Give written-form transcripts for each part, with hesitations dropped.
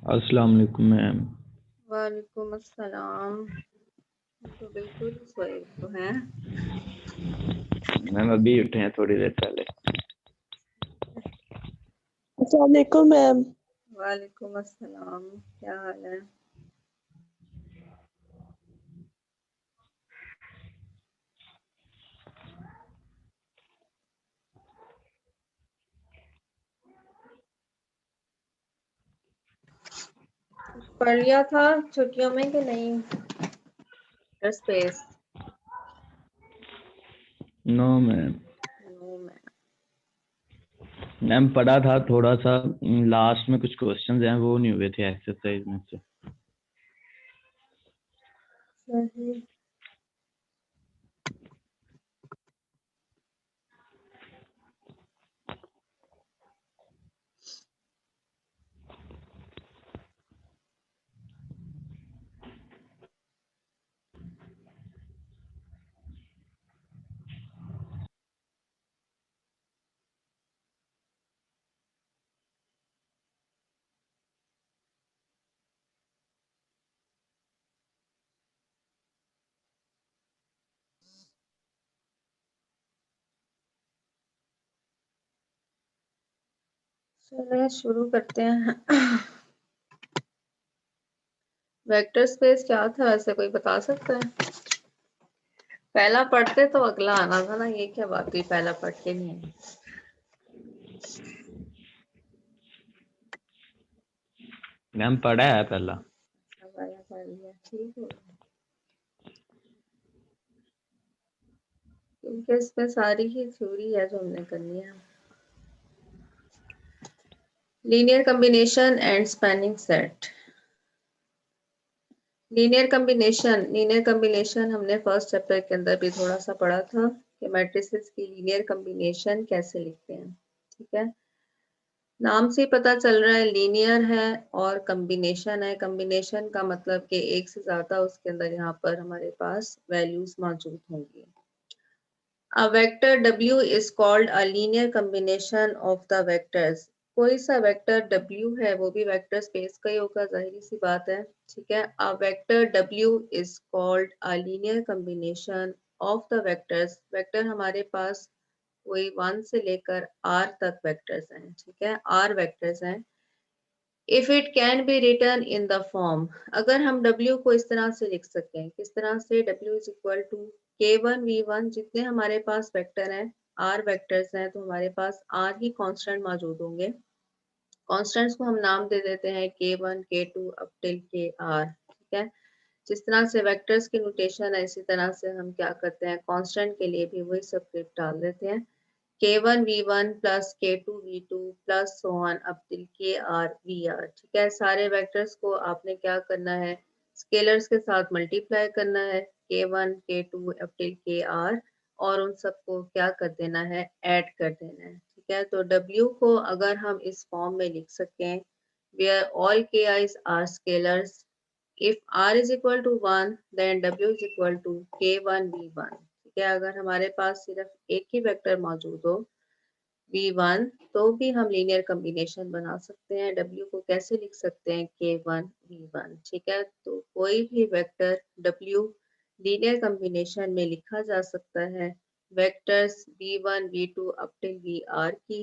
अस्सलाम वालेकुम मैम। वालेकुम अस्सलाम। तो बिल्कुल सोए तो हैं। मैम अभी उठे हैं थोड़ी देर पहले। अस्सलाम वालेकुम मैम। वालेकुम अस्सलाम, क्या हाल है? पढ़ लिया था छुट्टियों में कि नहीं? स्पेस नो मैम। नो मैं मैम पढ़ा था थोड़ा सा, लास्ट में कुछ क्वेश्चंस हैं वो नहीं हुए थे एक्सरसाइज में से। सही। चलिए शुरू करते हैं। वेक्टर स्पेस क्या था वैसे कोई बता सकता है? पहला पढ़ते तो अगला आना था ना, ये क्या बात हुई पहला पढ़ के नहीं आई? मैम पढ़ा है पहला। पहला पढ़ लिया, ठीक है। क्योंकि इसमें सारी ही थ्योरी है जो हमने करनी है। Linear combination and spanning set. Linear combination हमने फर्स्ट चैप्टर के अंदर भी थोड़ा सा पढ़ा था कि मैट्रिसेस की लीनियर कॉम्बिनेशन कैसे लिखते हैं। ठीक है, नाम से पता चल रहा है लीनियर है और कॉम्बिनेशन है। कॉम्बिनेशन का मतलब कि एक से ज्यादा उसके अंदर यहाँ पर हमारे पास वैल्यूज मौजूद होंगी। A vector W is called a linear combination of the vectors. कोई सा वेक्टर W है वो भी वेक्टर स्पेस का ही होगा, जाहिर सी बात है। ठीक है, a vector W is called a linear combination of the vectors. Vector हमारे पास कोई 1 से लेकर R तक वेक्टर्स हैं। ठीक है, R वेक्टर्स हैं। If it can be written in the form, अगर हम W को इस तरह से लिख सकें, किस तरह से? W is equal to K1 V1, जितने हमारे पास वेक्टर हैं, R वेक्टर्स हैं, तो हमारे पास R ही कांस्टेंट मौजूद होंगे। कांस्टेंट्स को हम नाम दे देते हैं K1 K2 up till KR। ठीक है, जिस तरह से वेक्टर्स की नोटेशन है इसी तरह से हम क्या करते हैं, कांस्टेंट के लिए भी वही स्क्रिप्ट डाल देते हैं। K1 V1 plus K2 V2 plus so on up till KR VR। ठीक है, सारे वेक्टर्स को आपने क्या करना है, स्केलर्स के साथ मल्टीप्लाई करना है, K1 K2 up till KR, और उन सबको क्या कर देना है, ऐड कर देना है। ठीक है, तो W को अगर हम इस फॉर्म में लिख सकें, where all KI's are scalars, if R is equal to 1 then W is equal to K1 V1। ठीक है, अगर हमारे पास सिर्फ एक ही वेक्टर मौजूद हो V1 तो भी हम लीनियर कॉम्बिनेशन बना सकते हैं। W को कैसे लिख सकते हैं, K1 V1। ठीक है, तो कोई भी वेक्टर W लीनियर कॉम्बिनेशन में लिखा जा सकता है vectors V1 V2 up till VR की।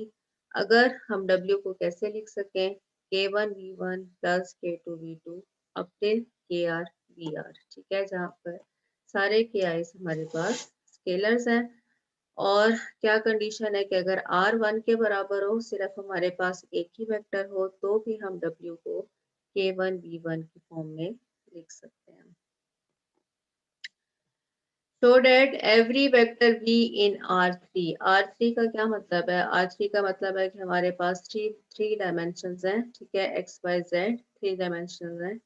अगर हम W को कैसे लिख सकें, K1 V1 plus K2 V2 up till KR VR। ठीक है, जहाँ पर सारे KI's हमारे पास स्केलर्स हैं, और क्या कंडीशन है कि अगर R 1 के बराबर हो, सिर्फ हमारे पास एक ही वेक्टर हो, तो भी हम W को K1 V1 की फॉर्म में लिख सकते हैं। So that every vector V in R3, R3 का क्या मतलब है? R3 का मतलब है कि हमारे पास थ्री डायमेंशंस हैं। ठीक है, X Y Z 3 डायमेंशंस हैं।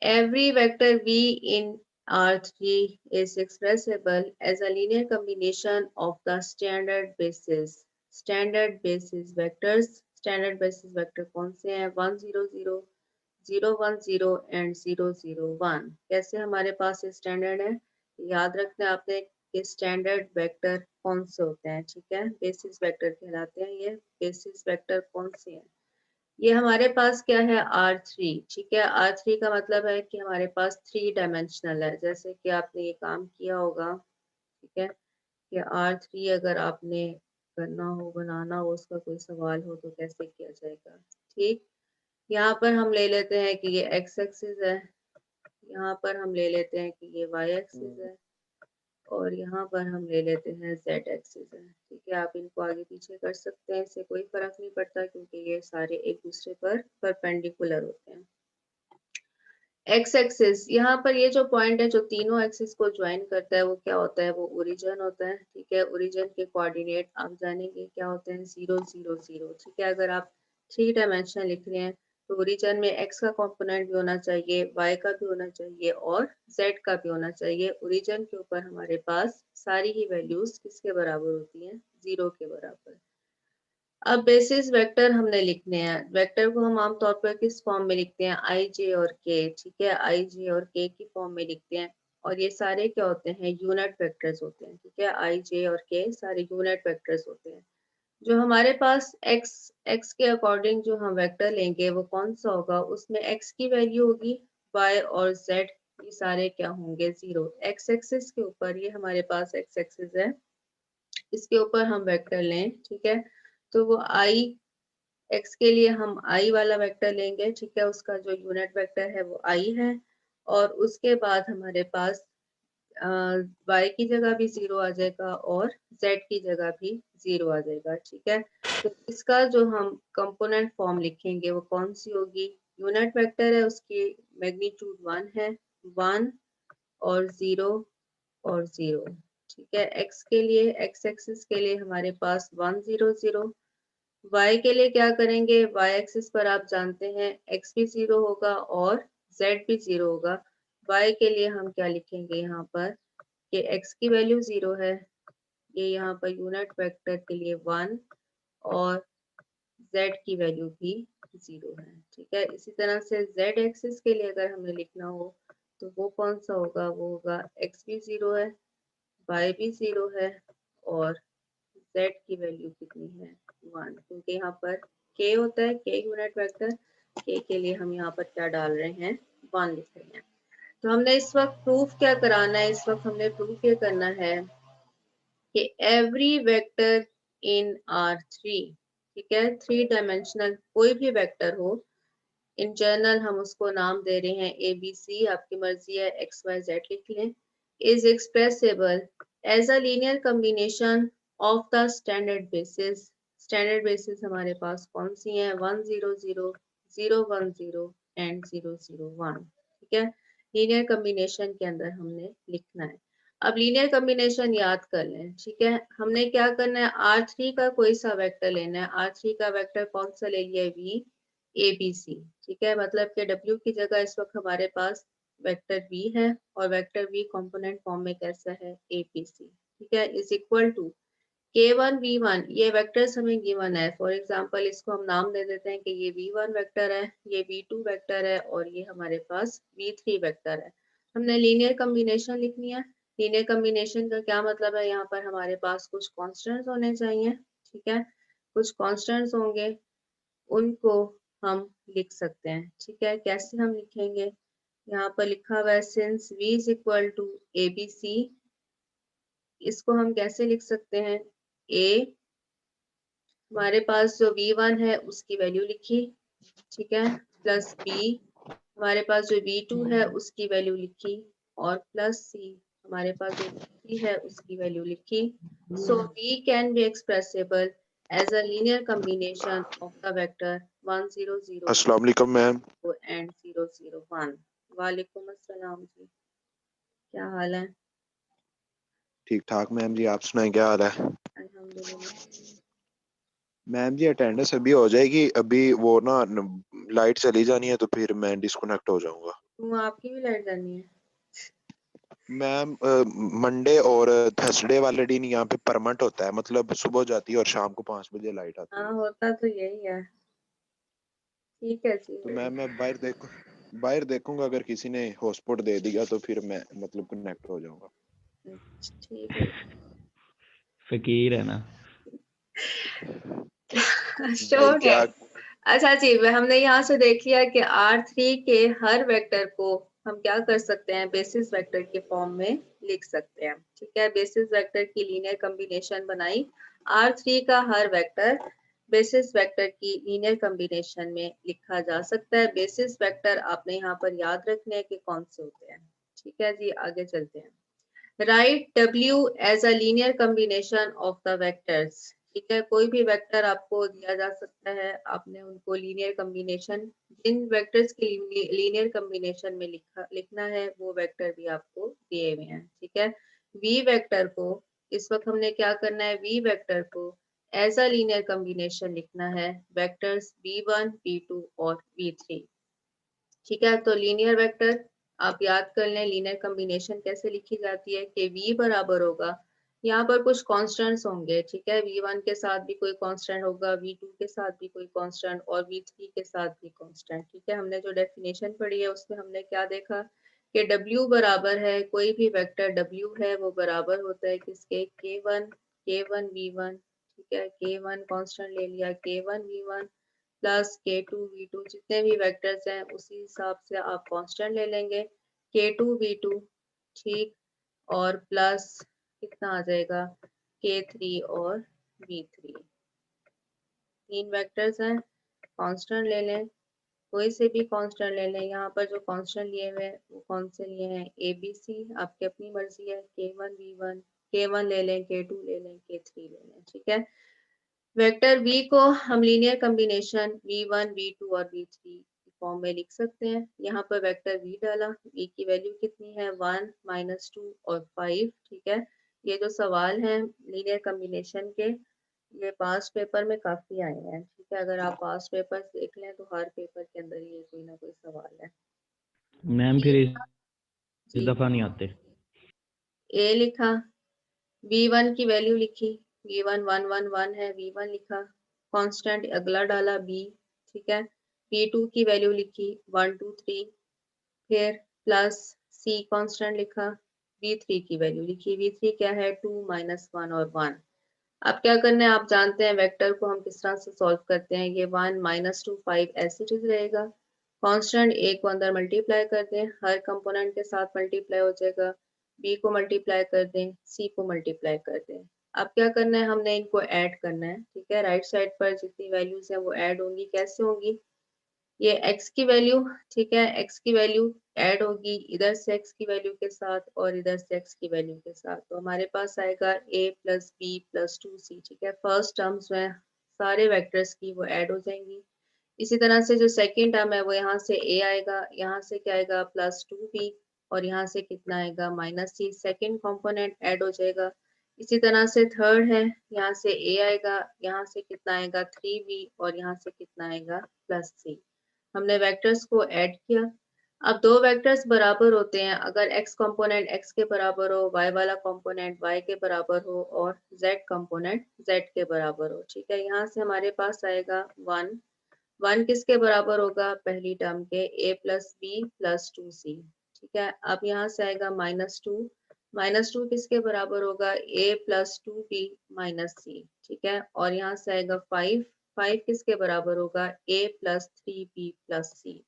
Every vector V in R3 is expressible as a linear combination of the standard basis vectors. Standard basis vector कौन से हैं? 1 0 0 0 1 0 and 0 0 1. कैसे हमारे पास स्टैंडर्ड है? याद रखना आपने कि स्टैंडर्ड वेक्टर कौन से होते हैं, ठीक है? बेसिस वेक्टर कहलाते हैं ये। बेसिस वेक्टर कौन से हैं? ये हमारे पास क्या है? R3, ठीक है? R3 का मतलब है कि हमारे पास 3 डायमेंशनल है। जैसे कि आपने ये काम किया होगा, ठीक है, कि R3 अगर आपने करना हो, बनाना हो, उसका कोई सवाल हो तो कैसे किया जाएगा, ठीक? यहाँ पर हम ले लेते हैं कि ये x एक्सिस है, यहाँ पर हम ले लेते हैं कि ये y एक्सिस है, और यहाँ पर हम ले लेते हैं z एक्सिस है, ठीक है? आप इनको आगे पीछे कर सकते हैं, इससे कोई फर्क नहीं पड़ता क्योंकि ये सारे एक दूसरे पर परपेंडिकुलर होते हैं। x एक्सिस, यहाँ पर ये जो पॉइंट है जो तीनों एक्सिस को ज्वाइन करता है वो क्या होता है? वो ओरिजिन होता है, ठीक है? ओरिजिन के कोऑर्डिनेट आप जानेंगे क्या होते हैं? 0 0 0, ठीक है? अगर आप 3 डायमेंशन लिख रहे हैं तो ओरिजिन में x का कंपोनेंट भी होना चाहिए, y का भी होना चाहिए और z का भी होना चाहिए। ओरिजिन के ऊपर हमारे पास सारी ही वैल्यूज किसके बराबर होती हैं? 0 के बराबर। अब बेसिस वेक्टर हमने लिखने हैं। वेक्टर को हम आमतौर पर किस फॉर्म में लिखते हैं? आई जे और के, ठीक है? आई जे और के की फॉर्म में लिखते हैं, और ये सारे क्या होते हैं? यूनिट वेक्टर्स होते हैं, ठीक है? आई जे और के सारे यूनिट वेक्टर्स होते हैं। जो हमारे पास x के अकॉर्डिंग जो हम वेक्टर लेंगे वो कौन सा होगा? उसमें x की वैल्यू होगी, y और z ये सारे क्या होंगे? 0। x एक्सिस के ऊपर ये हमारे पास x एक्सिस है, इसके ऊपर हम वेक्टर लें, ठीक है? तो वो i x के लिए हम i वाला वेक्टर लेंगे, ठीक है? उसका जो यूनिट वेक्टर है वो i है, और उसके बाद हमारे पास y की जगह भी 0 आ जाएगा और z की जगह भी 0 आ जाएगा, ठीक है? तो इसका जो हम कंपोनेंट फॉर्म लिखेंगे वो कौन सी होगी? यूनिट वेक्टर है, उसकी मैग्नीट्यूड 1 है, 1 और 0 और 0, ठीक है? x के लिए, x एक्सिस के लिए हमारे पास 1 0 0। y के लिए क्या करेंगे? y एक्सिस पर आप जानते हैं x भी 0 होगा और z भी 0 होगा। y के लिए हम क्या लिखेंगे यहाँ पर कि x की वैल्यू 0 है, ये यहाँ पर यूनिट वेक्टर के लिए 1 और z की वैल्यू भी 0 है, ठीक है? इसी तरह से z एक्सिस के लिए अगर हमें लिखना हो तो वो कौन सा होगा? वो होगा x भी 0 है, y भी 0 है और z की वैल्यू कितनी है? 1, क्योंकि यहाँ पर k होता है, k यूनिट वेक्टर, k के लिए हम यहाँ पर क्या डाल रहे हैं? 1 लिख रहे हैं। तो हमने इस वक्त प्रूफ क्या कराना है? इस वक्त हमने प्रूफ ये करना है कि एवरी वेक्टर इन R3, ठीक है, 3 डायमेंशनल कोई भी वेक्टर हो, इन जनरल हम उसको नाम दे रहे हैं ABC, आपकी मर्जी है x y z लिख लें, is expressible as a linear combination of the standard basis. Standard basis हमारे पास कौन सी हैं? 1 0 0 0 1 0 एंड 0 0 1, ठीक है? लीनियर कॉम्बिनेशन के अंदर हमने लिखना है। अब लीनियर कॉम्बिनेशन याद कर लें, ठीक है? हमने क्या करना है? R3 का कोई सा वेक्टर लेना है। R3 का वेक्टर कौन सा ले लिया? V ABC, ठीक है? मतलब कि W की जगह इस वक्त हमारे पास वेक्टर V है और वेक्टर V कंपोनेंट फॉर्म में कैसा है? ABC, ठीक है? Is equal to K1 V1, ये वेक्टर्स हमें गिवन है। फॉर एग्जांपल इसको हम नाम दे देते हैं कि ये V1 वेक्टर है, ये V2 वेक्टर है और ये हमारे पास V3 वेक्टर है। हमने लीनियर कॉम्बिनेशन लिखनी है। लीनियर कॉम्बिनेशन का क्या मतलब है? यहाँ पर हमारे पास कुछ कॉन्स्टेंट्स होने चाहिए, ठीक है? कुछ कॉन्स्टेंट्स होंगे, उनको हम लिख सकते हैं, ठीक है? कैसे हम लिखेंगे? यहाँ पर लिखा हुआ है since V is equal to ABC, इसको हम कैसे लिख सकते हैं? A, हमारे पास जो V1 है उसकी वैल्यू लिखी, ठीक है, प्लस B, हमारे पास जो V2 है उसकी वैल्यू लिखी, और प्लस C, हमारे पास जो V3 है उसकी वैल्यू लिखी। So V can be expressible as a linear combination of the vector 1 0 0 अस्सलाम वालेकुम मैम। and 0 0 1। वालेकुम अस्सलाम जी, क्या हाल है? ठीक ठाक मैम जी, आप सुनाएं क्या हाल है? अल्हम्दुलिल्लाह। मैम जी अटेंडेंस अभी हो जाएगी, अभी वो ना लाइट चली जानी है तो फिर मैं डिस्कनेक्ट हो जाऊंगा। आपकी भी लाइट जानी है? मैम मंडे और थर्सडे वाले दिन यहाँ पे परमानेंट होता है, मतलब सुबह जाती है और शाम को 5 बजे लाइट आती हाँ है। होता तो यही है। ठीक है जी। तो मैम मैं बाहर देखूंगा, अगर किसी ने हॉटस्पॉट दे दिया तो फिर मैं मतलब कनेक्ट हो जाऊंगा। ठीक है। फकीर है ना। भाई श्योर है। क्या। अच्छा जी, हमने यहाँ से देख लिया कि R3 के हर वेक्टर को हम क्या कर सकते हैं, बेसिस वेक्टर के फॉर्म में लिख सकते हैं। ठीक है, बेसिस वेक्टर की लीनियर कॉम्बिनेशन बनाई। R3 का हर वेक्टर बेसिस वेक्टर की लीनियर कॉम्बिनेशन में लिखा जा सकता है। बेसिस वेक्टर आपने यहाँ पर याद रखने हैं कि कौन से होते हैं। ठीक है जी, आगे चलते हैं। Right W as a linear combination of the vectors. ठीक है, कोई भी वेक्टर आपको दिया जा सकता है, आपने उनको लीनियर कॉम्बिनेशन, जिन वेक्टर्स की लीनियर कॉम्बिनेशन में लिखना है वो वेक्टर भी आपको दिए हुए हैं। ठीक है, V वेक्टर को इस वक्त हमने क्या करना है, V वेक्टर को एज अ लीनियर कॉम्बिनेशन लिखना है वेक्टर्स V1, V2 और V3। ठीक है, तो लीनियर वेक्टर आप याद कर लें, लीनियर कॉम्बिनेशन कैसे लिखी जाती है कि V बराबर होगा, यहाँ पर कुछ कांस्टेंट्स होंगे। ठीक है, V1 के साथ भी कोई कांस्टेंट होगा, V2 के साथ भी कोई कांस्टेंट और V3 के साथ भी कांस्टेंट। ठीक है, हमने जो डेफिनेशन पढ़ी है उसमें हमने क्या देखा कि W बराबर है, कोई भी वेक्टर W है वो बराबर होता है किसके, K1 V1। ठीक है, K1 कांस्टेंट ले लिया, K1 V1 plus K2 V2, जितने भी वेक्टर्स हैं उसी हिसाब से आप कांस्टेंट ले लेंगे, K2 V2। ठीक, और प्लस कितना आ जाएगा, K3 और V3। तीन वेक्टर्स हैं, कांस्टेंट ले लें, कोई से भी कांस्टेंट ले लें। यहाँ पर जो कांस्टेंट लिए हुए हैं वो कौन से लिए हैं, ABC, आपकी अपनी मर्जी है। K1 V1, K1 ले लें, K2 ले लें, K3 ले लें। ठीक है, वेक्टर v को हम लीनियर कॉम्बिनेशन v1, v2 और v3 फॉर्म में लिख सकते हैं। यहाँ पर वेक्टर v डाला, v की वैल्यू कितनी है, 1, -2 और 5। ठीक है, ये जो सवाल हैं लीनियर कॉम्बिनेशन के, ये पास्ट पेपर में काफी आए हैं। ठीक है, अगर आप पास्ट पेपर देख लें तो हर पेपर के अंदर ये कोई ना कोई सवाल है। मैम फिर इस जी, दफा नहीं आते। ए लिखा, v1 की वैल्यू लिखी, v1 1 1 1 है, v1 लिखा, कांस्टेंट अगला डाला b। ठीक है, v2 की वैल्यू लिखी 1 2 3, फिर प्लस c कांस्टेंट लिखा, v3 की वैल्यू लिखी, v3 क्या है 2 -1 और 1। अब क्या करना है, आप जानते हैं वेक्टर को हम किस तरह से सॉल्व करते हैं। ये 1 -2 5 ऐसे ही रहेगा, कांस्टेंट ए को अंदर मल्टीप्लाई कर दें, हर कंपोनेंट के साथ मल्टीप्लाई हो जाएगा, बी को मल्टीप्लाई कर दें, सी को मल्टीप्लाई कर दें। अब क्या करना है, हमने इनको ऐड करना है। ठीक है, राइट साइड पर जितनी वैल्यूज हैं वो ऐड होंगी, कैसे होंगी, ये x की वैल्यू, ठीक है, x की वैल्यू ऐड होगी इधर से x की वैल्यू के साथ और इधर से x की वैल्यू के साथ, तो हमारे पास आएगा a + b + 2c। ठीक है, फर्स्ट टर्म्स में सारे वेक्टर्स की वो ऐड हो जाएंगी। इसी तरह से जो सेकेंड टर्म है वो यहाँ से a आएगा, यहाँ से क्या आएगा +2b और यहाँ से कितना आएगा -c, सेकेंड कंपोनेंट ऐड हो जाएगा। इसी तरह से थर्ड है, यहाँ से a आएगा, यहाँ से कितना आएगा 3b और यहाँ से कितना आएगा +c। हमने वेक्टर्स को ऐड किया। अब दो वेक्टर्स बराबर होते हैं अगर x कंपोनेंट x के बराबर हो, y वाला कंपोनेंट y के बराबर हो और z कंपोनेंट z के बराबर हो। ठीक है, यहाँ से हमारे पास आएगा 1, 1 किसके बराबर होगा, पहली टर्म के a + b + 2c। ठीक है, अब यहाँ से आएगा -2, -2 किसके बराबर होगा, a + 2b - c। ठीक है, और यहाँ से आएगा 5, 5 किसके बराबर होगा, a + 3b + c।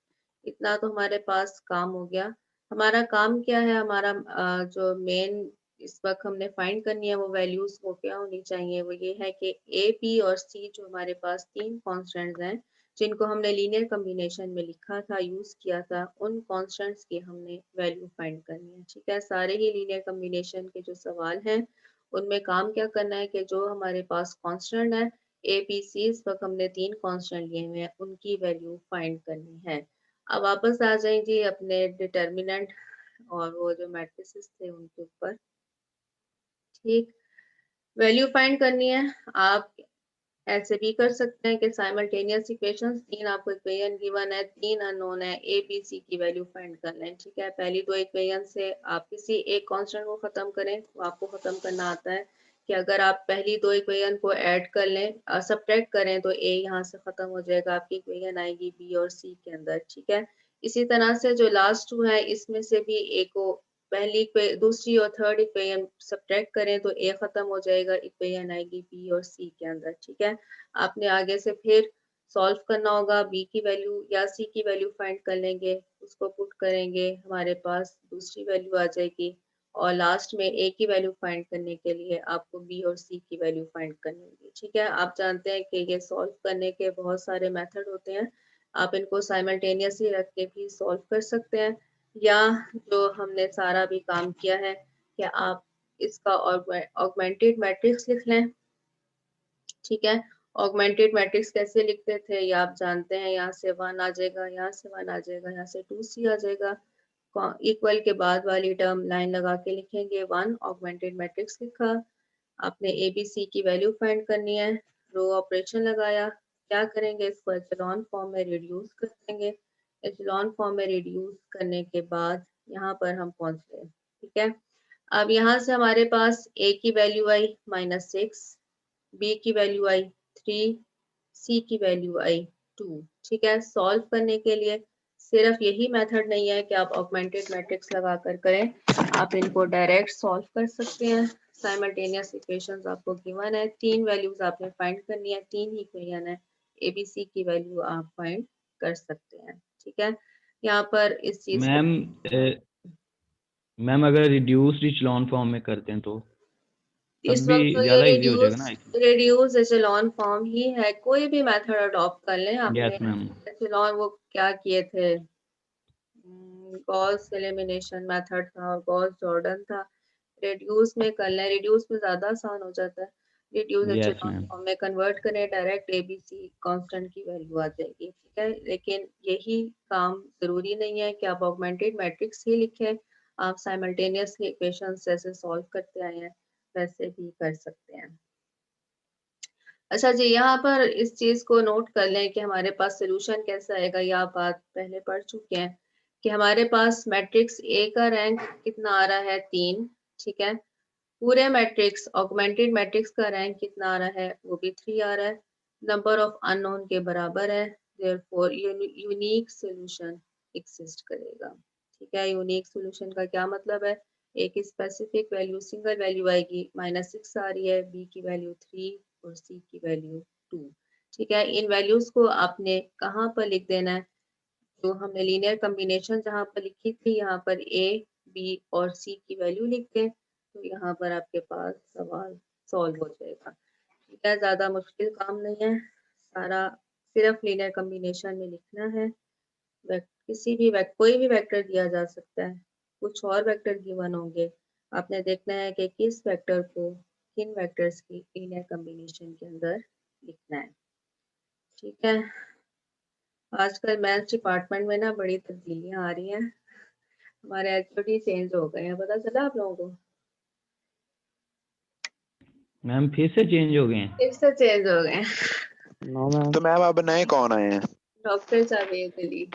इतना तो हमारे पास काम हो गया। हमारा काम क्या है, हमारा जो मेन इस वक्त हमने फाइंड करनी है वो वैल्यूज वो क्या होनी चाहिए, वो ये है कि a, b और c जो हमारे पास तीन कॉन्स्टेंट्स हैं जिनको हमने लीनियर कॉम्बिनेशन में लिखा था, यूज किया था, उन कांस्टेंट्स की हमने वैल्यू फाइंड करनी है। ठीक है, सारे ही लीनियर कॉम्बिनेशन के जो सवाल हैं उनमें काम क्या करना है कि जो हमारे पास कांस्टेंट है ए बी सी, इस वक्त हमने तीन कांस्टेंट लिए हुए हैं, उनकी वैल्यू फाइंड करनी है। अब वापस आ जाएं जी अपने डिटर्मिनेंट और वो जो मैट्रिसेस थे उनके ऊपर। ठीक, वैल्यू फाइंड करनी है। आप ऐसे भी कर सकते हैं कि साइमल्टेनियस इक्वेशंस, 3 आपको इक्वेशन गिवन है, 3 अननोन है, ए बी सी की वैल्यू फाइंड कर लें। ठीक है, पहली 2 इक्वेशन से आप किसी एक कांस्टेंट को खत्म करें, तो आपको खत्म करना आता है कि अगर आप पहली 2 इक्वेशन को ऐड कर लें, सब्ट्रैक्ट करें, तो ए यहाँ से खत्म हो जाएगा, आपकी इक्वेशन आएगी बी और सी के अंदर। ठीक है, इसी तरह से जो लास्ट 2 है, इसमें से भी ए को पहली दूसरी और थर्ड इक्वेशन सब्ट्रैक्ट करें तो ए खत्म हो जाएगा, इक्वेशन आएगी बी और सी के अंदर। ठीक है, आपने आगे से फिर सॉल्व करना होगा, बी की वैल्यू या सी की वैल्यू फाइंड कर लेंगे, उसको पुट करेंगे, हमारे पास दूसरी वैल्यू आ जाएगी, और लास्ट में ए की वैल्यू फाइंड करने के लिए आपको बी और सी की वैल्यू फाइंड करनी होगी। ठीक है, आप जानते हैं कि ये सॉल्व करने के बहुत सारे मेथड होते हैं, आप इनको साइमल्टेनियसली रख के भी सॉल्व कर सकते हैं, या जो हमने सारा भी काम किया है कि आप इसका ऑगमेंटेड मैट्रिक्स लिख लें। ठीक है, ऑगमेंटेड मैट्रिक्स कैसे लिखते थे ये आप जानते हैं, यहाँ से 1 आ जाएगा, यहाँ से 1 आ जाएगा, यहाँ से 2c आ जाएगा, इक्वल के बाद वाली टर्म लाइन लगा के लिखेंगे, 1 ऑगमेंटेड मैट्रिक्स लिखा। आपने ए बी सी की वैल्यू फाइंड करनी है, रो ऑपरेशन लगाया, क्या करेंगे, इसको एचेलॉन फॉर्म में रिड्यूस कर देंगे, एचेलॉन फॉर्म में रिड्यूस करने के बाद यहाँ पर हम पहुंच गए। ठीक है, अब यहाँ से हमारे पास ए की वैल्यू आई -6, बी की वैल्यू आई 3, सी की वैल्यू आई 2। ठीक है, सॉल्व करने के लिए सिर्फ यही मेथड नहीं है कि आप ऑगमेंटेड मैट्रिक्स लगाकर करें, आप इनको डायरेक्ट सॉल्व कर सकते हैं। साइमल्टेनियस इक्वेशंस आपको गिवन है, 3 वैल्यूज आपने फाइंड करनी है, 3 ही इक्वेशन है, एबीसी की वैल्यू आप फाइंड कर सकते हैं। ठीक है, यहाँ पर इस चीज मैम अगर रिड्यूस्ड इचेलॉन फॉर्म में करते हैं तो तब इस भी वक्त तो ये ज्यादा इजी हो जाएगा ना? रिड्यूस एचेलॉन फॉर्म ही है, कोई भी मेथड अडॉप्ट कर लें। आपने यस मैम। एचेलॉन वो क्या किए थे, गॉस एलिमिनेशन मेथड था, गॉस जॉर्डन था, रिड्यूस में कर लें, रिड्यूस में ज्यादा आसान हो जाता है, reduce yes echelon ma'am. Form में कन्वर्ट करें, डायरेक्ट एबीसी कांस्टेंट की वैल्यू आ जाएगी। ठीक है, लेकिन यही काम जरूरी नहीं है कि आप ऑगमेंटेड मैट्रिक्स ही लिखें, आप साइमल्टेनियसली इक्वेशंस जैसे सॉल्व करते आए हैं वैसे भी कर सकते हैं। अच्छा जी, यहाँ पर इस चीज को नोट कर लें कि हमारे पास सोल्यूशन कैसा आएगा, यह आप बात पहले पढ़ चुके हैं कि हमारे पास मैट्रिक्स ए का रैंक कितना आ रहा है, 3। ठीक है, पूरे मैट्रिक्स ऑगमेंटेड मैट्रिक्स का रैंक कितना आ रहा है, वो भी 3 आ रहा है, नंबर ऑफ अननोन के बराबर है, देयरफॉर यूनिक सोल्यूशन एग्जिस्ट करेगा। ठीक है, यूनिक सोल्यूशन का क्या मतलब है, एक स्पेसिफिक वैल्यू सिंगल वैल्यू आएगी, -6 आ रही है, बी की वैल्यू 3 और सी की वैल्यू 2। ठीक है, इन वैल्यूज को आपने कहाँ पर लिख देना है, जो हमने लीनियर कॉम्बिनेशन जहाँ पर लिखी थी, यहाँ पर ए बी और सी की वैल्यू लिख दें, तो यहाँ पर आपके पास सवाल सॉल्व हो जाएगा। ठीक है, ज्यादा मुश्किल काम नहीं है, सारा सिर्फ लीनियर कॉम्बिनेशन में लिखना है, किसी भी कोई भी वेक्टर दिया जा सकता है, कुछ और वेक्टर गिवन होंगे, आपने देखना है कि किस वेक्टर को किन वेक्टर्स की लीनियर कॉम्बिनेशन के अंदर लिखना है। ठीक है, आजकल मैथ्स डिपार्टमेंट में ना बड़ी तब्दीलियां आ रही हैं, हमारे एचओडी चेंज हो गए हैं, पता चला आप लोगों को? मैम फिर से चेंज हो गए हैं? फिर से चेंज हो गए हैं। No ma'am. तो मैम अब नए कौन आए हैं? डॉक्टर जावेद अली।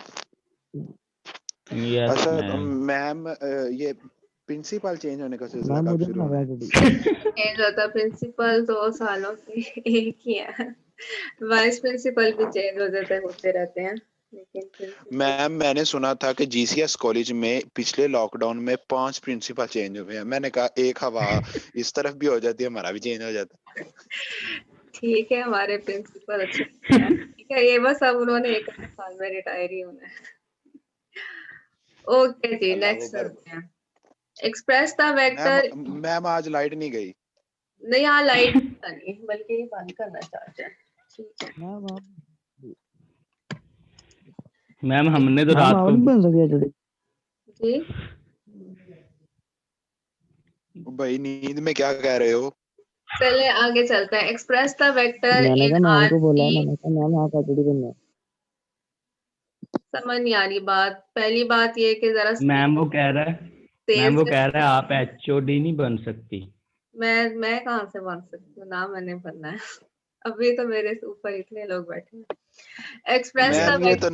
यस अच्छा मैम। मैम ये प्रिंसिपल चेंज होने का सिलसिला मैम कब मुझे शुरू ना होना है? चेंज होता प्रिंसिपल 2 सालों से एक ही है, वाइस प्रिंसिपल भी चेंज हो जाते होते रहते हैं, लेकिन प्रिंसिपल मैम मैंने सुना था कि जीसीएस कॉलेज में पिछले लॉकडाउन में 5 प्रिंसिपल चेंज हुए हैं। मैंने कहा एक हवा इस तरफ भी हो जाती है, हमारा भी चेंज हो जाता है। ठीक है, हमारे प्रिंसिपल अच्छे हैं। ठीक है, ये बस अब उन्होंने 1 साल में रिटायर ही होना है। ओके जी, अल्लाह नेक्स्ट अकबर। चलते हैं। Express the ma'am vector, ma'am आज लाइट नहीं गई। नहीं यहाँ लाइट नहीं बल्कि ये बंद करना चाहते हैं। ठीक है, मैम आप मैम हमने तो मैम रात आप को नहीं बन सके टुडे। जी भाई नींद में क्या कह रहे हो? चले आगे चलते हैं। एक्सप्रेस द वेक्टर मैंने इन कहा मैम आर को बोला, सी, मैंने कहा मैम आप सैटरडे बनना है। समझ नहीं आ रही बात। पहली बात ये कि जरा मैम वो कह रहा है तेज आप एचओडी नहीं बन सकती। मैं कहाँ से बन सकती हूँ, ना मैंने बनना है। अभी तो मेरे से ऊपर इतने लोग बैठे हैं। एक्सप्रेस द मैम ये तो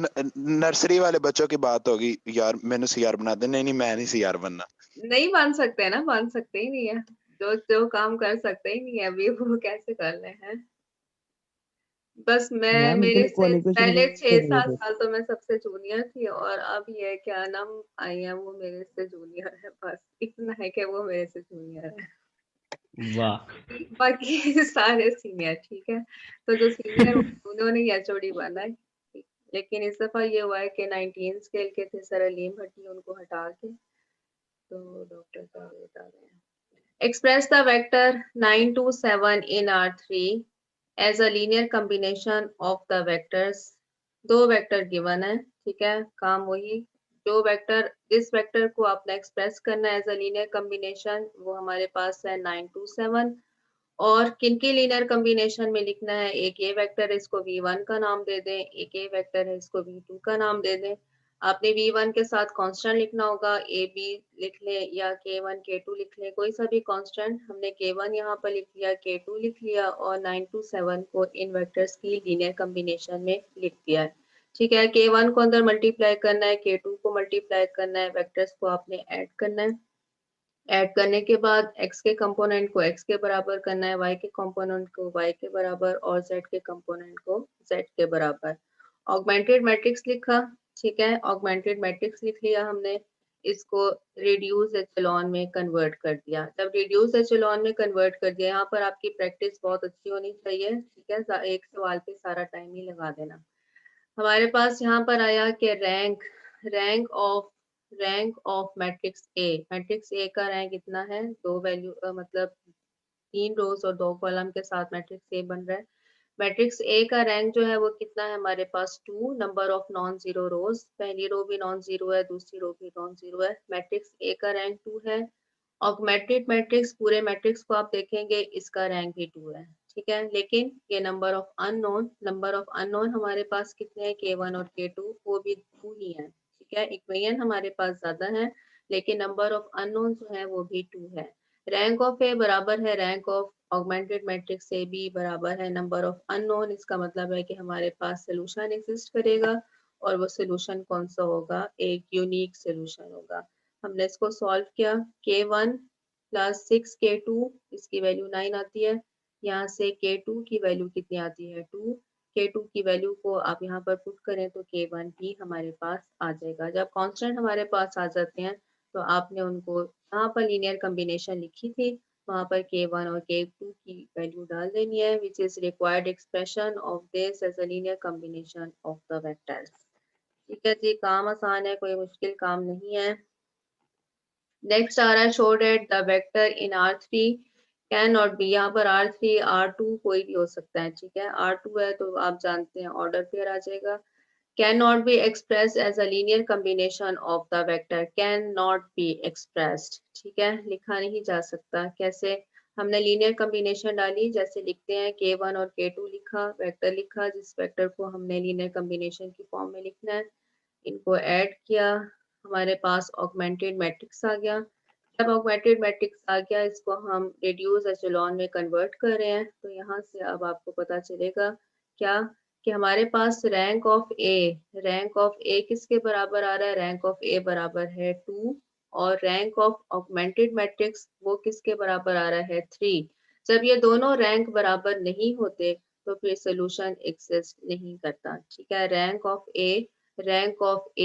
नर्सरी वाले बच्चों की बात होगी यार, मैंने सीआर बना दे। नहीं नहीं, मैं नहीं सीआर बनना। नहीं मान सकते हैं ना, मान सकते ही नहीं है। जो जो काम कर सकते ही नहीं है अभी वो कैसे कर रहे हैं। बस मैं मैम मेरे इतनी से क्वालिफिकेशन पहले कैसे रही 6-7 फिर? साल तो मैं सबसे जूनियर थी, और अब ये क्या नाम आई है वो मेरे से जूनियर है, बस इतना है कि वो मेरे से जूनियर है। वाह। बाकी सारे सीनियर, ठीक है। तो जो सीनियर उन्होंने एचओडी बना है, लेकिन इस दफा ये हुआ है कि 19 स्केल के थे सर अलीम भट्टी, उनको हटा के तो डॉक्टर का बता रहे हैं। Express the vector 9 to 7 in R3 as a linear combination of the vectors। दो वेक्टर गिवन है, ठीक है। काम वही, जो वेक्टर, जिस वेक्टर को आपने एक्सप्रेस करना है एज अ लीनियर कॉम्बिनेशन, वो हमारे पास है 9 to 7। और किनकी लीनियर कॉम्बिनेशन में लिखना है, एक ये वेक्टर है इसको v1 का नाम दे दें, एक ये वेक्टर है इसको v2 का नाम दे दें। आपने v1 के साथ कांस्टेंट लिखना होगा, ए बी लिख ले या k1 k2 लिख ले, कोई सा भी कांस्टेंट। हमने k1 यहाँ पर लिख लिया, k2 लिख लिया, और 9 to 7 को इन वेक्टर्स की लीनियर कॉम्बिनेशन में लिख दिया है, ठीक है। k1 को अंदर मल्टीप्लाई करना है, k2 को मल्टीप्लाई करना है, वेक्टर्स को आपने ऐड करना है। ऐड करने के बाद x के कंपोनेंट को x के बराबर करना है, y के कंपोनेंट को y के बराबर, और z के कंपोनेंट को z के बराबर। ऑगमेंटेड मैट्रिक्स लिखा, ठीक है। ऑगमेंटेड मैट्रिक्स लिख लिया हमने, इसको रिड्यूस एचेलॉन में कन्वर्ट कर दिया। जब रिड्यूस एचेलॉन में कन्वर्ट कर दिया, यहाँ पर आपकी प्रैक्टिस बहुत अच्छी होनी चाहिए, ठीक है। एक सवाल पे सारा टाइम ही लगा देना। हमारे पास यहाँ पर आया कि रैंक ऑफ मैट्रिक्स ए का रैंक इतना है, दो वैल्यू मतलब 3 रोज और 2 कॉलम के साथ मैट्रिक्स ए बन रहा है। मैट्रिक्स ए का रैंक जो है वो कितना है हमारे पास 2, नंबर ऑफ नॉन जीरो रोज, पहली रो भी नॉन जीरो है, दूसरी रो भी नॉन जीरो है। मैट्रिक्स ए का रैंक 2 है। ऑगमेंटेड मैट्रिक्स, पूरे मैट्रिक्स को आप देखेंगे इसका रैंक भी 2 है, ठीक है। लेकिन ये नंबर ऑफ अननोन हमारे पास कितने हैं, k1 और k2, वो भी 2 ही है, ठीक है। इक्वेशन हमारे पास ज्यादा है, लेकिन नंबर ऑफ अननोन जो है वो भी 2 है। रैंक ऑफ ए बराबर है rank of augmented matrix A B बराबर है नंबर ऑफ अननोन। इसका मतलब है कि हमारे पास सोल्यूशन एग्जिस्ट करेगा, और वो सोल्यूशन कौन सा होगा, एक यूनिक सोल्यूशन होगा। हमने इसको सॉल्व किया, k1 प्लस 6k2, इसकी वैल्यू 9 आती है। यहाँ से k2 की वैल्यू कितनी आती है, 2। k2 की वैल्यू को आप यहाँ पर पुट करें तो k1 भी हमारे पास आ जाएगा। जब कांस्टेंट हमारे पास आ जाते हैं तो आपने उनको जहाँ पर लीनियर कॉम्बिनेशन लिखी थी वहाँ पर k1 और k2 की वैल्यू डाल देनी है, which is required expression of this as a linear combination of the vectors. ठीक है जी, काम आसान है, कोई मुश्किल काम नहीं है। नेक्स्ट आ रहा है, show that the vector in R3 can not B, यहाँ पर R3 R2 कोई भी हो सकता है, ठीक है। R2 है तो आप जानते हैं ऑर्डर पेयर आ जाएगा। Can not be express as a linear combination of the vector, can not be expressed, ठीक है, लिखा नहीं जा सकता। कैसे, हमने लीनियर कॉम्बिनेशन डाली, जैसे लिखते हैं k1 और k2 लिखा, वेक्टर लिखा, जिस वेक्टर को हमने लीनियर कॉम्बिनेशन की फॉर्म में लिखना है, इनको ऐड किया, हमारे पास ऑगमेंटेड मैट्रिक्स आ गया। जब ऑगमेंटेड मैट्रिक्स आ गया, इसको हम रिड्यूस एचेलॉन में कन्वर्ट कर रहे हैं, तो यहाँ से अब आपको पता चलेगा क्या, कि हमारे पास रैंक ऑफ ए किसके बराबर आ रहा है, रैंक ऑफ ए बराबर है 2, और रैंक ऑफ ऑगमेंटेड मैट्रिक्स वो किसके बराबर आ रहा है 3। जब ये दोनों रैंक बराबर नहीं होते तो फिर सोल्यूशन एग्जिस्ट नहीं करता, ठीक है। रैंक ऑफ ए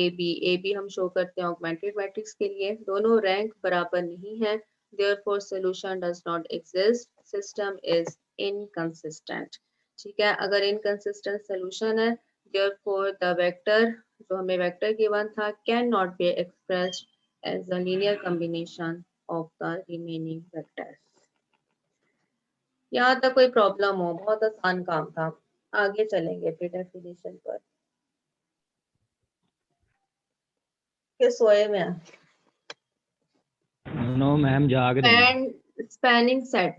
बी हम शो करते हैं ऑगमेंटेड मैट्रिक्स के लिए, दोनों रैंक बराबर नहीं है, therefore solution does not exist, system is inconsistent, ठीक है। अगर इनकंसिस्टेंट सोल्यूशन है, therefore the vector, जो हमें वेक्टर गिवन था, can not be expressed as a linear combination of the remaining vectors. यहाँ तक कोई प्रॉब्लम हो, बहुत आसान काम था। आगे चलेंगे फिर डेफिनेशन पर, के सोए में है। नो मैम, जाग रहे हैं। स्पैनिंग सेट,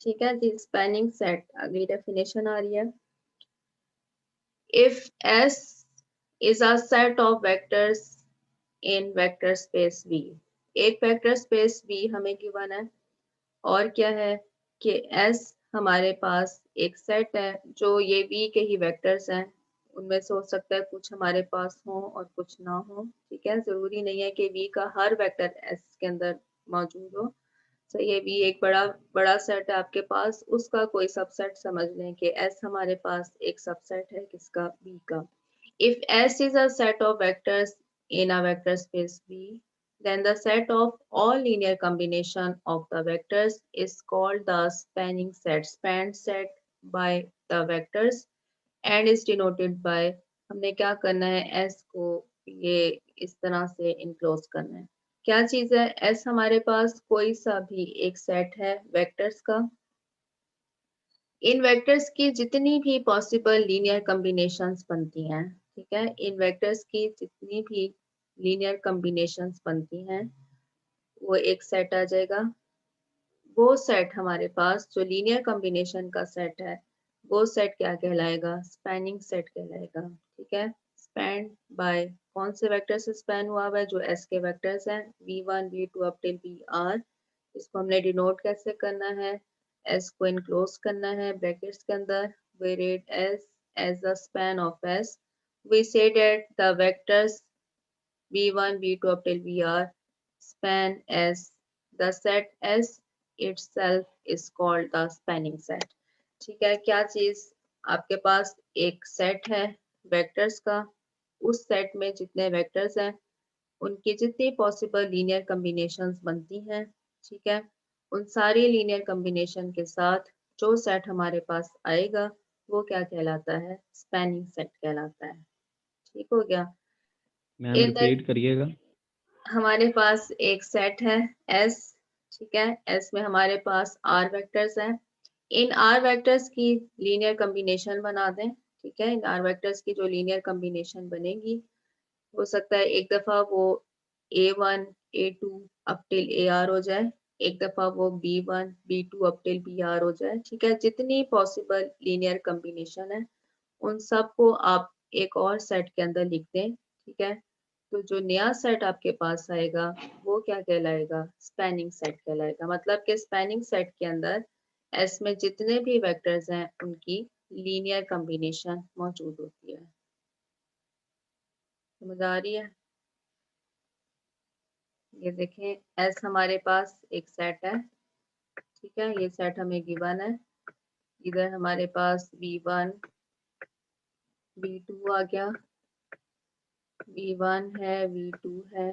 ठीक है जी, स्पैनिंग सेट अगली डेफिनेशन आ रही है। If S is a set of vectors in vector space V, एक वेक्टर स्पेस V हमें गिवन है, और क्या है कि S हमारे पास एक सेट है जो ये V के ही वेक्टर्स हैं, उनमें से हो सकता है कुछ हमारे पास हो और कुछ ना हो, ठीक है। जरूरी नहीं है कि V का हर वेक्टर S के अंदर मौजूद हो। तो ये V एक बड़ा सेट है आपके पास, उसका कोई सबसेट समझ लें कि S हमारे पास एक सबसेट है किसका, V का। If S is a set of vectors in a vector space V, then the set of all linear combination of the vectors is called the spanning set. Spanned set by the vectors and is denoted by, हमने क्या करना है, S को ये इस तरह से enclose करना है। क्या चीज है, S हमारे पास कोई सा भी एक सेट है वेक्टर्स का। इन वेक्टर्स की जितनी भी पॉसिबल लीनियर कॉम्बिनेशंस बनती हैं, ठीक है, इन वेक्टर्स की जितनी भी लीनियर कॉम्बिनेशंस बनती हैं वो एक सेट आ जाएगा। वो सेट हमारे पास जो लीनियर कॉम्बिनेशन का सेट है वो सेट क्या कहलाएगा, स्पैनिंग सेट कहलाएगा, ठीक है। स्पैन बाय कौन से वेक्टर से स्पैन हुआ हुआ है, जो S के वेक्टर्स हैं V1 V2 up till VR। इसको हमने डिनोट कैसे करना है, S को इनक्लोज करना है ब्रैकेट्स के अंदर, we read as the span of S। we say that the vectors V1 V2 up till VR span S, the set S itself is called the spanning set। ठीक है, क्या चीज, आपके पास एक सेट है वेक्टर्स का, उस सेट में जितने वेक्टर्स हैं उनकी जितनी पॉसिबल लीनियर कॉम्बिनेशंस बनती हैं, ठीक है, उन सारी लीनियर कॉम्बिनेशन के साथ जो सेट हमारे पास आएगा वो क्या कहलाता है, स्पैनिंग सेट कहलाता है। ठीक हो गया। मैम इन द रिपीट करिएगा। हमारे पास एक सेट है S, ठीक है, S में हमारे पास R वेक्टर्स हैं। इन R वेक्टर्स की लीनियर कॉम्बिनेशन बना दें, ठीक है। इन R वेक्टर्स की जो लीनियर कॉम्बिनेशन बनेगी, हो सकता है एक दफा वो A1 A2 up till AR हो जाए, एक दफा वो B1 B2 up till BR हो जाए, ठीक है। जितनी पॉसिबल लीनियर कॉम्बिनेशन है उन सबको आप एक और सेट के अंदर लिख दें, ठीक है। तो जो नया सेट आपके पास आएगा वो क्या कहलाएगा, स्पैनिंग सेट कहलाएगा। मतलब कि स्पैनिंग सेट के अंदर S में जितने भी वेक्टर्स हैं उनकी लीनियर कॉम्बिनेशन मौजूद होती है। समझ आ रही है? ये देखें S हमारे पास एक सेट है, ठीक है, ये सेट हमें गिवन है। इधर हमारे पास V1 V2 आ गया, V1 है V2 है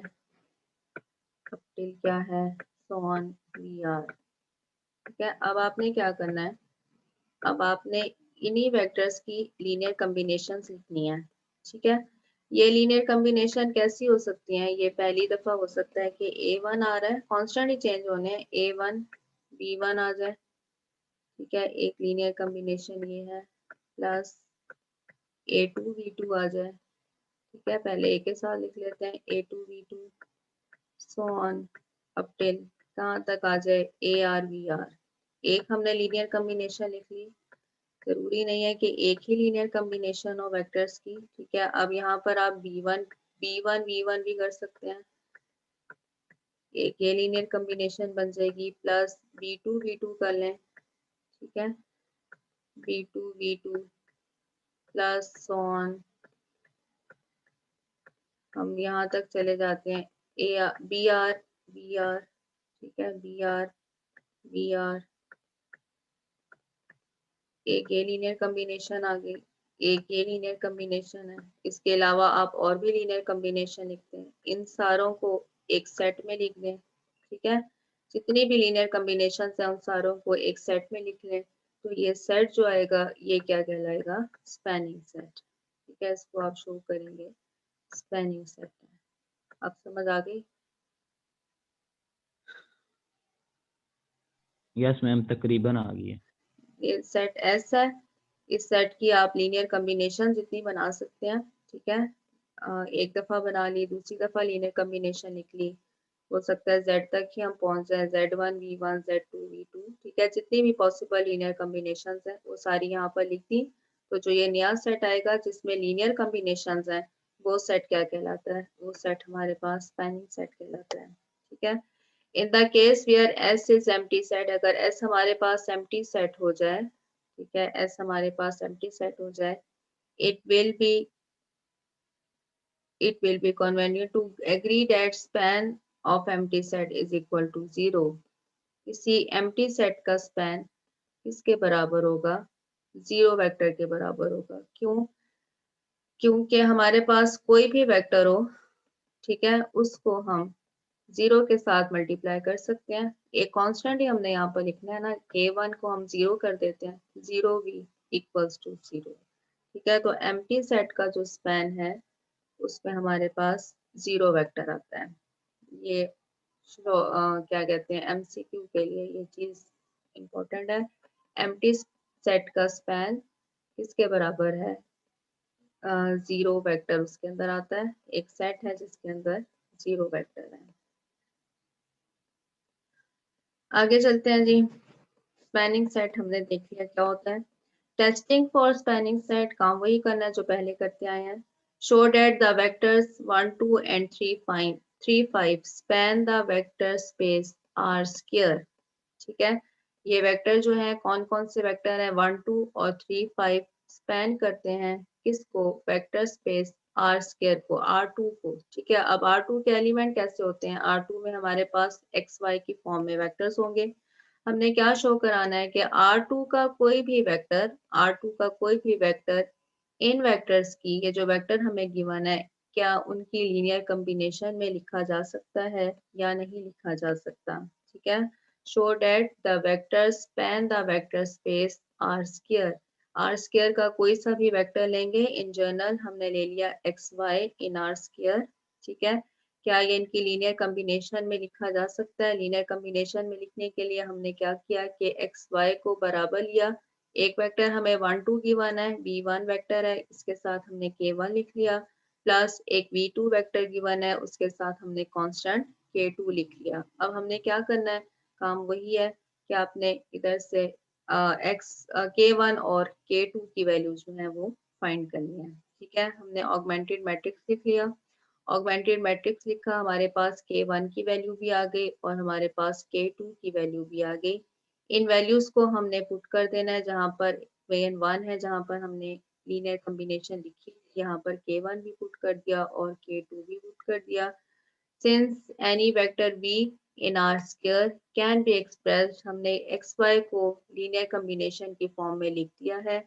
अब टिल क्या है, सो ऑन VR, ठीक है। अब आपने क्या करना है, अब आपने इन्हीं वेक्टर्स की लीनियर कॉम्बिनेशन लिखनी है, ठीक है। ये लीनियर कॉम्बिनेशन कैसी हो सकती है, ये पहली दफा हो सकता है कि A1 आ रहा है, कांस्टेंट ही चेंज होने हैं, A1 B1 आ जाए, ठीक है, एक लीनियर कॉम्बिनेशन ये है, प्लस A2 V2 आ जाए, ठीक है। पहले एक के साथ लिख लेते हैं, A2 V2 so on up till कहाँ तक आ जाए, AR VR। एक हमने लीनियर कॉम्बिनेशन लिख ली, जरूरी नहीं है कि एक ही लीनियर कॉम्बिनेशन हो वेक्टर्स की, ठीक है। अब यहाँ पर आप B1 V1 भी कर सकते हैं, एक ये लीनियर कॉम्बिनेशन बन जाएगी, प्लस B2 V2 कर लें, ठीक है, B2 V2 plus so on, हम यहाँ तक चले जाते हैं, BR VR, ठीक है, BR VR, एक ये लीनियर कॉम्बिनेशन आ गई, एक ये लीनियर कॉम्बिनेशन है। इसके अलावा आप और भी लीनियर कॉम्बिनेशन लिखते हैं, इन सारों को एक सेट में लिख दें, ठीक है। जितनी भी लीनियर कॉम्बिनेशन है उन सारों को एक सेट में लिख लें, तो ये सेट जो आएगा ये क्या कहलाएगा, स्पैनिंग सेट, ठीक है। इसको आप शो करेंगे, स्पैनिंग सेट है। अब समझ आ गई? यस मैम तकरीबन आ गई है। ये सेट S है, इस सेट की आप लीनियर कॉम्बिनेशन जितनी बना सकते हैं, ठीक है। एक दफा बना ली, दूसरी दफा लीनियर कॉम्बिनेशन लिख ली, हो सकता है Z तक ही हम पहुंच जाए, Z1 V1 Z2 V2, ठीक है। जितनी भी पॉसिबल लीनियर कॉम्बिनेशन है वो सारी यहाँ पर लिख दी। तो जो ये नया सेट आएगा जिसमें लीनियर कॉम्बिनेशन है वो सेट क्या कहलाता है, वो सेट हमारे पास स्पैनिंग सेट कहलाता है, ठीक है। In the case where S is empty set, अगर एस हमारे पास एम्प्टी सेट हो जाए, ठीक है, एस हमारे पास एम्प्टी सेट हो जाए, it will be convenient to agree that span of empty set is equal to 0. किसी empty set का span किसके बराबर होगा? 0 वेक्टर के बराबर होगा। क्यों? क्योंकि हमारे पास कोई भी वेक्टर हो, ठीक है, उसको हम 0 के साथ मल्टीप्लाई कर सकते हैं। एक कांस्टेंट ही हमने यहाँ पर लिखना है ना, a1 को हम 0 कर देते हैं, 0v इक्वल्स टू 0, ठीक है। तो एम्प्टी सेट का जो स्पैन है उसमें हमारे पास 0 वेक्टर आता है। ये क्या कहते हैं, एमसीक्यू के लिए ये चीज इम्पोर्टेंट है। एम्प्टी सेट का स्पैन किसके बराबर है? 0 वेक्टर उसके अंदर आता है। एक सेट है जिसके अंदर 0 वेक्टर है। आगे चलते हैं जी। स्पैनिंग सेट हमने देख लिया क्या होता है। टेस्टिंग फॉर स्पैनिंग सेट काम वही करना है जो पहले करते आए हैं। Show that the vectors 1, 2 and 3, 5 span the vector space R square, ठीक है। ये वेक्टर जो है कौन कौन से वेक्टर हैं? 1, 2 और 3, 5 स्पैन करते हैं किसको? वेक्टर स्पेस R स्क्वायर को, R2 को, ठीक है। अब R2 के एलिमेंट कैसे होते हैं? R2 में हमारे पास XY की फॉर्म में वेक्टर्स होंगे। हमने क्या शो कराना है कि R2 का कोई भी वेक्टर, R2 का कोई भी वेक्टर इन वेक्टर्स की, ये जो वेक्टर हमें गिवन है, क्या उनकी लीनियर कॉम्बिनेशन में लिखा जा सकता है या नहीं लिखा जा सकता, ठीक है। Show that the vector span the vector space R square. R square का कोई सा भी वेक्टर लेंगे, इन जनरल हमने ले लिया XY इन आर स्क्वायर, ठीक है। क्या ये इनकी लीनियर कॉम्बिनेशन में लिखा जा सकता है? लीनियर कॉम्बिनेशन में लिखने के लिए हमने क्या किया कि XY को बराबर लिया। एक वेक्टर हमें 1, 2 गिवन है, V1 वेक्टर है, इसके साथ हमने K1 लिख लिया, प्लस एक V2 वेक्टर गिवन है, उसके साथ हमने कांस्टेंट K2 लिख लिया। अब हमने क्या करना है? काम वही है कि आपने इधर से K1 और K2 की वैल्यू जो है वो फाइंड करनी है, ठीक है। हमने ऑगमेंटेड मैट्रिक्स लिख लिया। ऑगमेंटेड मैट्रिक्स लिखा, हमारे पास K1 की वैल्यू भी आ गई और हमारे पास K2 की वैल्यू भी आ गई। इन वैल्यूज को हमने पुट कर देना है, जहां पर Vn1 है, जहां पर हमने लीनियर कॉम्बिनेशन लिखी, यहाँ पर K1 भी पुट कर दिया और K2 भी पुट कर दिया। Since any vector V in are square can be expressed, हमने XY को लीनियर कॉम्बिनेशन की फॉर्म में लिख दिया है।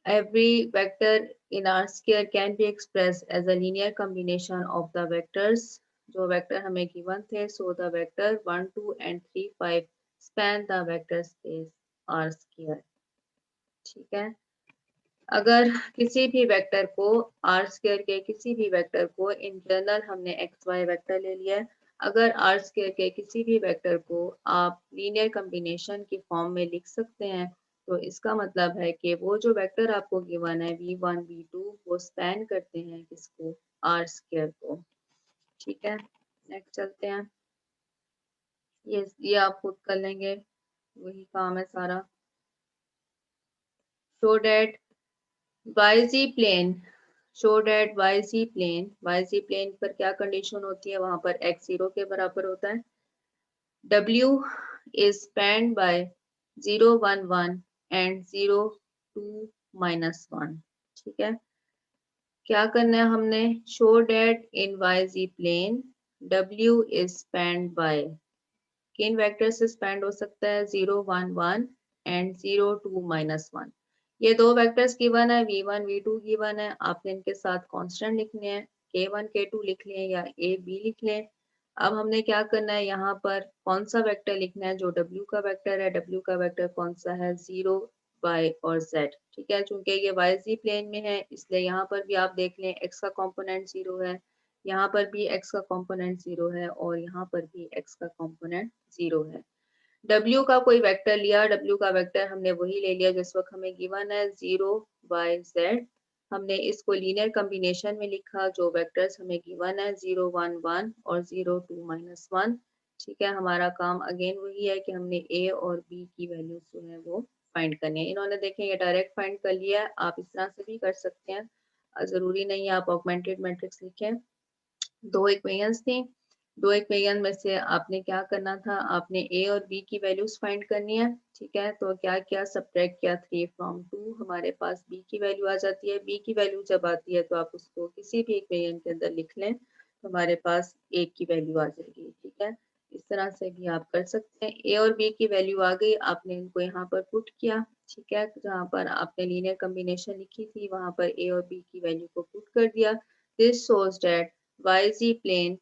Every vector in R square can be expressed as a linear combination of the vectors जो वेक्टर हमें गिवन थे। So the vector 1, 2 and 3, 5 span the vector space R square, ठीक है। अगर किसी भी वेक्टर को, R square के किसी भी वेक्टर को, इन जनरल हमने XY वेक्टर ले लिया है। अगर R square के किसी भी वेक्टर को आप लीनियर कॉम्बिनेशन की फॉर्म में लिख सकते हैं, तो इसका मतलब है कि वो जो वेक्टर आपको गिवन है V1, V2, वो स्पैन करते हैं किसको? R square को, ठीक है। नेक्स्ट चलते हैं। ये आप खुद कर लेंगे, वही काम है सारा। Show that YZ plane, show that YZ plane, YZ plane पर क्या कंडीशन होती है? वहां पर x 0 के बराबर होता है। W is spanned by 0, 1, 1 and 0, 2, -1, ठीक है। क्या करना है हमने? Show that in YZ plane W is spanned by, किन वेक्टर से स्पैंड हो सकता है? 0, 1, 1 and 0, 2, -1। ये दो वेक्टर्स गिवन है, V1, V2 गिवन है। आपने इनके साथ कांस्टेंट लिखने हैं, K1, K2 लिख लें या A, B लिख लें। अब हमने क्या करना है, यहाँ पर कौन सा वेक्टर लिखना है? जो W का वेक्टर है। W का वेक्टर कौन सा है? 0, Y और Z, ठीक है। चूंकि ये YZ प्लेन में है, इसलिए यहाँ पर भी आप देख लें X का कॉम्पोनेंट 0 है, यहाँ पर भी X का कॉम्पोनेंट 0 है और यहाँ पर भी X का कॉम्पोनेंट 0 है। W का कोई वेक्टर लिया, W का वेक्टर हमने वही ले लिया जिस वक्त हमें गिवन है 0, Y, Z। हमने इसको लीनियर कॉम्बिनेशन में लिखा, जो वेक्टर्स हमें गिवन है 0, 1, 1 और 0, 2, -1, ठीक है। हमारा काम अगेन वही है कि हमने A और B की वैल्यू जो है वो फाइंड करनी है। इन्होंने देखें ये डायरेक्ट फाइंड कर लिया है, आप इस तरह से भी कर सकते हैं, जरूरी नहीं है आप ऑगमेंटेड मैट्रिक्स लिखें। दो इक्वेशंस थी, दो इक्वेशन में से आपने क्या करना था, आपने ए और बी की वैल्यूज फाइंड करनी है, ठीक है। तो क्या किया, सब्ट्रैक्ट किया 3 from 2, हमारे पास बी की वैल्यू आ जाती है। बी की वैल्यू जब आती है तो आप उसको किसी भी इक्वेशन के अंदर लिख लें, तो हमारे पास ए की वैल्यू आ जाएगी, ठीक है। इस तरह से भी आप कर सकते हैं। ए और बी की वैल्यू आ गई, आपने इनको यहाँ पर पुट किया, ठीक है। जहाँ पर आपने लीनियर कम्बिनेशन लिखी थी वहां पर ए और बी की वैल्यू को पुट कर दिया। This shows that YZ plane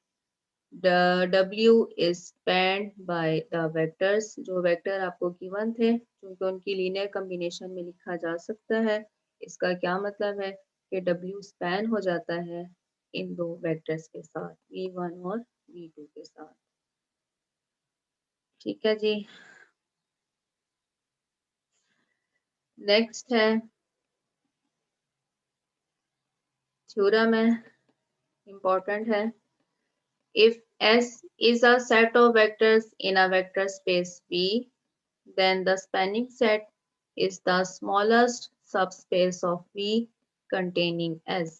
the W is spanned by the vectors, जो वेक्टर आपको गिवन थे क्योंकि उनकी लीनियर कम्बिनेशन में लिखा जा सकता है। इसका क्या मतलब है कि W स्पैन हो जाता है इन दो वेक्टर्स के साथ, V1 और V2 के साथ, ठीक है जी। नेक्स्ट है थ्योरम है, इम्पोर्टेंट है। If S is a set of vectors in a vector space V, then the spanning set is the smallest subspace of V containing S.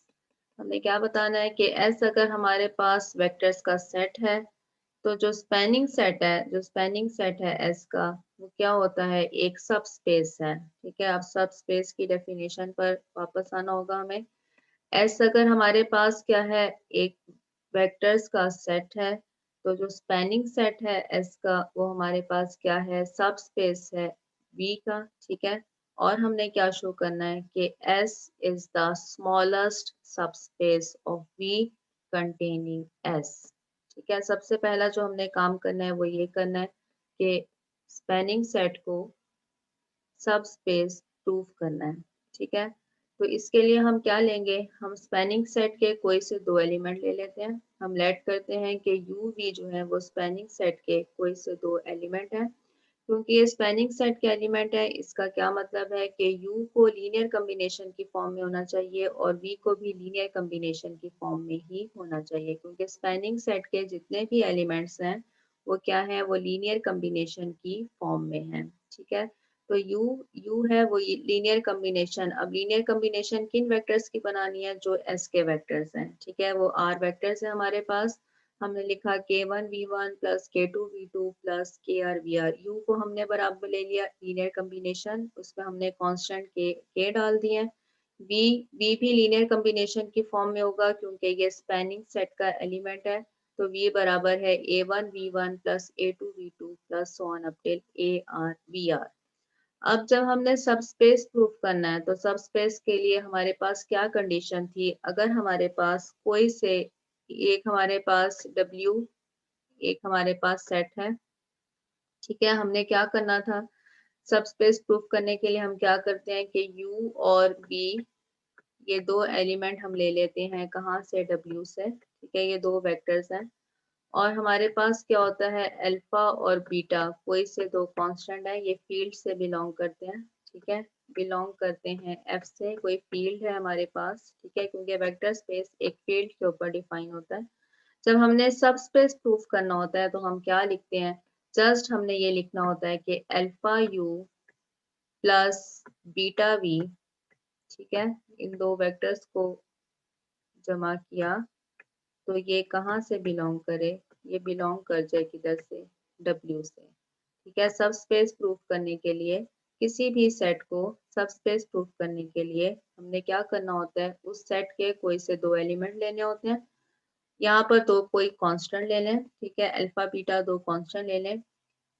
हमें क्या बताना है कि S अगर हमारे पास वेक्टर्स का सेट है तो जो स्पैनिंग सेट है S का, वो क्या होता है, एक सब स्पेस है, ठीक है। अब सब स्पेस की डेफिनेशन पर वापस आना होगा हमें। S अगर हमारे पास क्या है, एक वेक्टर्स का सेट है, तो जो स्पैनिंग सेट है S का वो हमारे पास क्या है, सब स्पेस है V का, ठीक है। और हमने क्या शो करना है कि S is the smallest subspace of V containing S, ठीक है। सबसे पहला जो हमने काम करना है वो ये करना है कि स्पैनिंग सेट को सब स्पेस प्रूफ करना है, ठीक है। तो इसके लिए हम क्या लेंगे, हम स्पैनिंग सेट के कोई से दो एलिमेंट ले लेते हैं। हम लेट करते हैं कि यू वी जो है वो स्पैनिंग सेट के कोई से दो एलिमेंट है। क्योंकि ये स्पैनिंग सेट के एलिमेंट है, इसका क्या मतलब है कि U को लीनियर कम्बिनेशन की फॉर्म में होना चाहिए और V को भी लीनियर कम्बिनेशन की फॉर्म में ही होना चाहिए, क्योंकि स्पैनिंग सेट के जितने भी एलिमेंट्स हैं वो क्या है, वो लीनियर कम्बिनेशन की फॉर्म में है, ठीक है। तो U है वो लीनियर कम्बिनेशन। अब लीनियर कम्बिनेशन किन वेक्टर्स की बनानी है, जो S के वेक्टर्स हैं, ठीक है। वो R वेक्टर्स है हमारे पास। हमने लिखा K1V1 plus K2V2 plus KRVR। U को हमने बराबर ले लिया लीनियर कम्बिनेशन, उसमें हमने कांस्टेंट K डाल दिए। V भी लीनियर कम्बिनेशन की फॉर्म में होगा क्योंकि ये स्पैनिंग सेट का एलिमेंट है। तो V बराबर है A1V1 plus A2V2 plus so on up till ARVR। अब जब हमने सब स्पेस प्रूफ करना है तो सब स्पेस के लिए हमारे पास क्या कंडीशन थी, अगर हमारे पास कोई से एक हमारे पास W एक हमारे पास सेट है, ठीक है। हमने क्या करना था, सब स्पेस प्रूफ करने के लिए हम क्या करते हैं कि U और V ये दो एलिमेंट हम ले लेते हैं, कहाँ से, W से, ठीक है। ये दो वेक्टर्स हैं और हमारे पास क्या होता है, अल्फा और बीटा कोई से दो कांस्टेंट है, ये फील्ड से बिलोंग करते हैं, ठीक है। बिलोंग करते हैं F से, कोई फील्ड है हमारे पास, ठीक है, क्योंकि वेक्टर स्पेस एक फील्ड के ऊपर डिफाइन होता है। जब हमने सब स्पेस प्रूफ करना होता है तो हम क्या लिखते हैं, जस्ट हमने ये लिखना होता है कि alpha U plus beta V, ठीक है, इन दो वेक्टर्स को जमा किया तो ये कहाँ से बिलोंग करे, ये बिलोंग कर जाए किधर से, W से, ठीक है। सब स्पेस प्रूफ करने के लिए किसी भी सेट को सब स्पेस प्रूफ करने के लिए हमने क्या करना होता है, उस सेट के कोई से दो एलिमेंट लेने होते हैं। यहाँ पर दो कोई कांस्टेंट ले लें, ठीक है, अल्फा बीटा दो कांस्टेंट ले लें।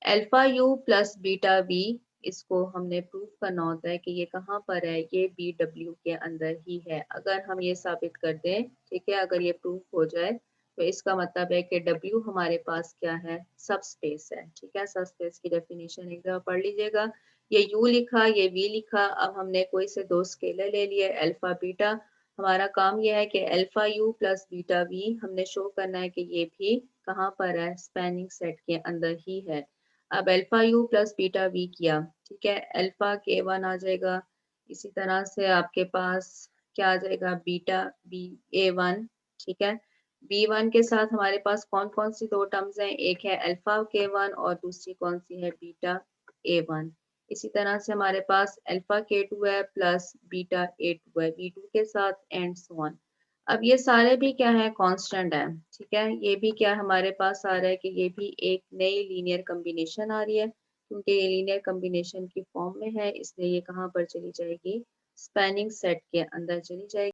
Alpha U plus beta V, इसको हमने प्रूफ करना होता है कि ये कहाँ पर है, ये BW के अंदर ही है। अगर हम ये साबित कर दें, ठीक है, अगर ये प्रूफ हो जाए तो इसका मतलब है कि W हमारे पास क्या है, सब स्पेस है, ठीक है। सब स्पेस की डेफिनेशन एक दफा पढ़ लीजिएगा। ये U लिखा, ये V लिखा, अब हमने कोई से दो स्केलर ले लिए अल्फा बीटा। हमारा काम यह है कि alpha U plus beta V हमने शो करना है कि ये भी कहाँ पर है, स्पैनिंग सेट के अंदर ही है। अब alpha U plus beta V किया, ठीक है, अल्फा K1 आ जाएगा। इसी तरह से आपके पास क्या आ जाएगा, बीटा B A1, ठीक है। B1 के साथ हमारे पास कौन कौन सी दो टर्म्स हैं, एक है अल्फा K1 और दूसरी कौन सी है, बीटा A1। इसी तरह से हमारे पास अल्फा K2 है प्लस बीटा A2 है B2 के साथ एंड सो ऑन। अब ये सारे भी क्या है, कांस्टेंट है, ठीक है। ये भी क्या हमारे पास आ रहा है कि ये भी एक नई लीनियर कॉम्बिनेशन आ रही है, क्योंकि ये लीनियर कॉम्बिनेशन की फॉर्म में है, इसलिए ये कहाँ पर चली जाएगी, स्पैनिंग सेट के अंदर चली जाएगी।